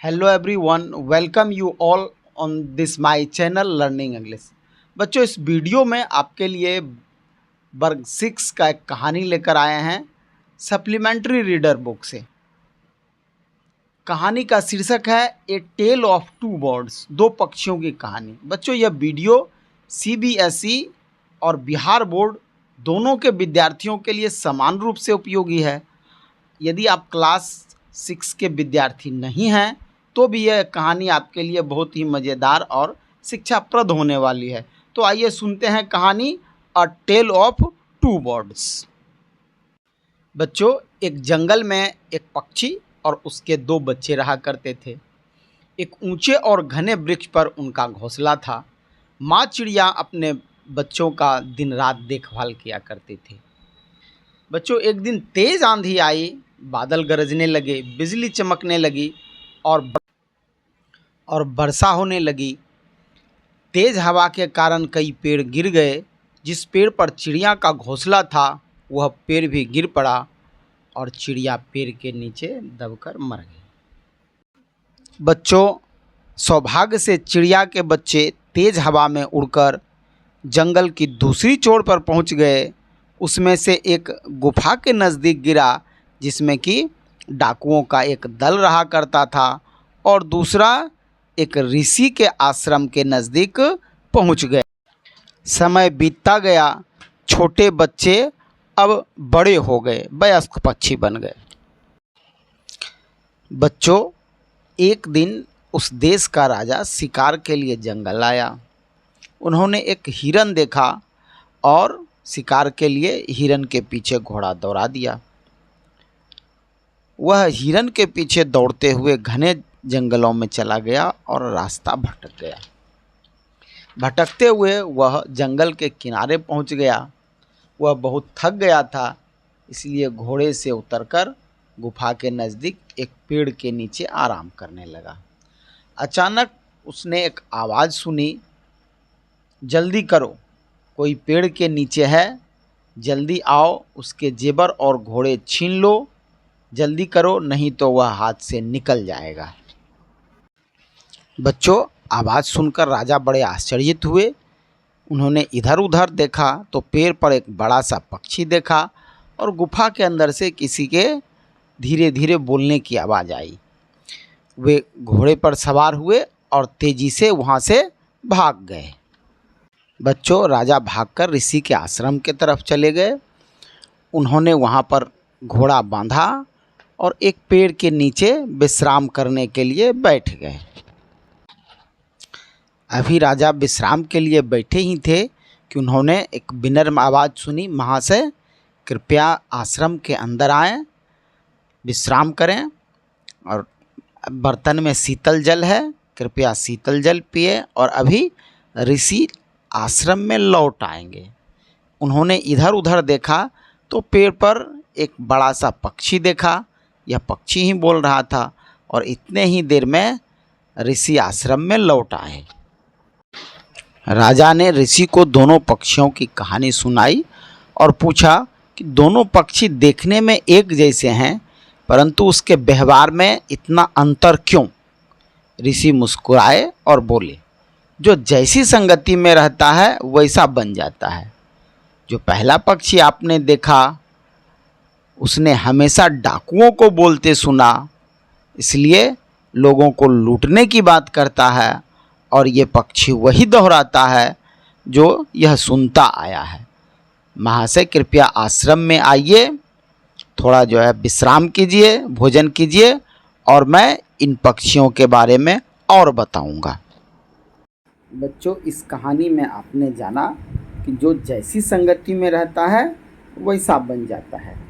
Hello everyone, welcome you all on this my channel learning English. बच्चों, इस video में आपके लिए वर्ग 6 का एक कहानी लेकर आए हैं सप्लीमेंट्री रीडर बुक से। कहानी का शीर्षक है ए टेल ऑफ टू बर्ड्स, दो पक्षियों की कहानी। बच्चों, यह वीडियो CBSE और बिहार बोर्ड दोनों के विद्यार्थियों के लिए समान रूप से उपयोगी है। यदि आप क्लास 6 के विद्यार्थी नहीं हैं तो भी यह कहानी आपके लिए बहुत ही मज़ेदार और शिक्षाप्रद होने वाली है। तो आइए सुनते हैं कहानी अ टेल ऑफ टू बर्ड्स। बच्चों, एक जंगल में एक पक्षी और उसके दो बच्चे रहा करते थे। एक ऊंचे और घने वृक्ष पर उनका घोंसला था। माँ चिड़िया अपने बच्चों का दिन रात देखभाल किया करती थी। बच्चों, एक दिन तेज़ आंधी आई, बादल गरजने लगे, बिजली चमकने लगी और वर्षा होने लगी। तेज़ हवा के कारण कई पेड़ गिर गए। जिस पेड़ पर चिड़िया का घोंसला था वह पेड़ भी गिर पड़ा और चिड़िया पेड़ के नीचे दबकर मर गई। बच्चों, सौभाग्य से चिड़िया के बच्चे तेज़ हवा में उड़कर जंगल की दूसरी छोर पर पहुंच गए। उसमें से एक गुफा के नज़दीक गिरा जिसमें कि डाकुओं का एक दल रहा करता था और दूसरा एक ऋषि के आश्रम के नज़दीक पहुंच गए। समय बीतता गया, छोटे बच्चे अब बड़े हो गए, वयस्क पक्षी बन गए। बच्चों, एक दिन उस देश का राजा शिकार के लिए जंगल आया। उन्होंने एक हिरन देखा और शिकार के लिए हिरन के पीछे घोड़ा दौड़ा दिया। वह हिरन के पीछे दौड़ते हुए घने जंगलों में चला गया और रास्ता भटक गया। भटकते हुए वह जंगल के किनारे पहुंच गया। वह बहुत थक गया था, इसलिए घोड़े से उतरकर गुफा के नज़दीक एक पेड़ के नीचे आराम करने लगा। अचानक उसने एक आवाज़ सुनी, जल्दी करो, कोई पेड़ के नीचे है, जल्दी आओ, उसके जेवर और घोड़े छीन लो, जल्दी करो नहीं तो वह हाथ से निकल जाएगा। बच्चों, आवाज़ सुनकर राजा बड़े आश्चर्यित हुए। उन्होंने इधर उधर देखा तो पेड़ पर एक बड़ा सा पक्षी देखा और गुफा के अंदर से किसी के धीरे धीरे बोलने की आवाज़ आई। वे घोड़े पर सवार हुए और तेज़ी से वहाँ से भाग गए। बच्चों, राजा भागकर ऋषि के आश्रम की तरफ चले गए। उन्होंने वहाँ पर घोड़ा बांधा और एक पेड़ के नीचे विश्राम करने के लिए बैठ गए। अभी राजा विश्राम के लिए बैठे ही थे कि उन्होंने एक विनम्र आवाज़ सुनी, महाशय कृपया आश्रम के अंदर आएं, विश्राम करें और बर्तन में शीतल जल है, कृपया शीतल जल पिए और अभी ऋषि आश्रम में लौट आएंगे। उन्होंने इधर उधर देखा तो पेड़ पर एक बड़ा सा पक्षी देखा। यह पक्षी ही बोल रहा था और इतने ही देर में ऋषि आश्रम में लौट आए। राजा ने ऋषि को दोनों पक्षियों की कहानी सुनाई और पूछा कि दोनों पक्षी देखने में एक जैसे हैं, परंतु उसके व्यवहार में इतना अंतर क्यों? ऋषि मुस्कुराए और बोले, जो जैसी संगति में रहता है वैसा बन जाता है। जो पहला पक्षी आपने देखा उसने हमेशा डाकुओं को बोलते सुना, इसलिए लोगों को लूटने की बात करता है, और ये पक्षी वही दोहराता है जो यह सुनता आया है। महाशय कृपया आश्रम में आइए, थोड़ा जो है विश्राम कीजिए, भोजन कीजिए और मैं इन पक्षियों के बारे में और बताऊंगा। बच्चों, इस कहानी में आपने जाना कि जो जैसी संगति में रहता है वैसा बन जाता है।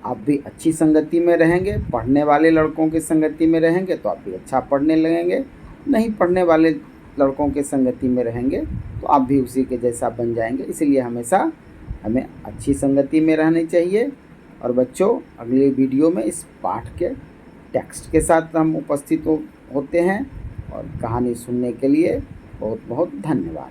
आप भी अच्छी संगति में रहेंगे, पढ़ने वाले लड़कों की संगति में रहेंगे तो आप भी अच्छा पढ़ने लगेंगे। नहीं पढ़ने वाले लड़कों के संगति में रहेंगे तो आप भी उसी के जैसा बन जाएंगे। इसलिए हमेशा हमें अच्छी संगति में रहनी चाहिए। और बच्चों, अगले वीडियो में इस पाठ के टेक्स्ट के साथ हम उपस्थित होते हैं। और कहानी सुनने के लिए बहुत बहुत धन्यवाद।